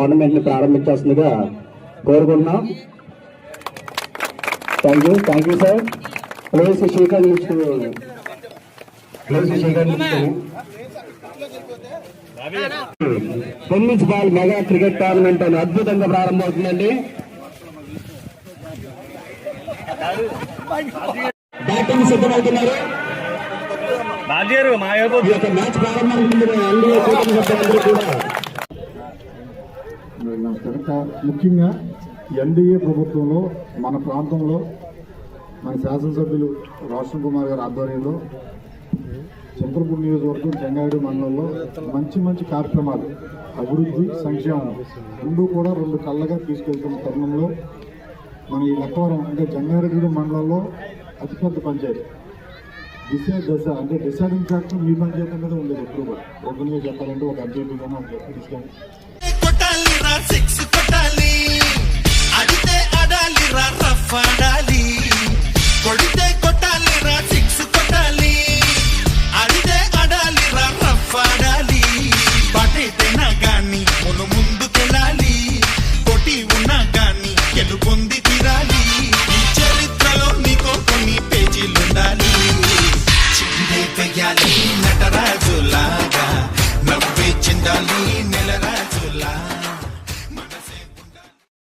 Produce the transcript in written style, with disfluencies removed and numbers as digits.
Tournament ని ప్రారంభించాల్సిందిగా కోరుకుంటున్నాం. Thank you sir. Place tennis ball mega cricket tournament అని అద్భుతంగా ప్రారంభమవుతుందండి. బ్యాటింగ్ సిద్ధమవుతున్నారు. మ్యాచ్ ముఖ్యంగా ఎన్డీఏ ప్రభుత్వంలో మన ప్రాంతంలో మన శాసనసభ్యులు రోషన్ కుమార్ గారి ఆధ్వర్యంలో చంద్రపూర్ నియోజకవర్గం జంగారెడ్డి మండలంలో మంచి కార్యక్రమాలు అభివృద్ధి సంక్షేమం రెండు కూడా రెండు కళ్ళగా తీసుకెళ్తున్న తరుణంలో మన ఈ లక్కవరం అంటే జంగారెడ్డి మండలంలో అతిపెద్ద పంచాయతీ దశ అంటే డిసైడింగ్ ఫ్యాక్టర్ మీ పంచాయతీ మీద ఉండేది. ఎప్పుడు కూడా ఓపెన్గా చెప్పాలంటే ఒక అభ్యర్థిగానే తీసుకొని కొడితే కొట్టాలి రా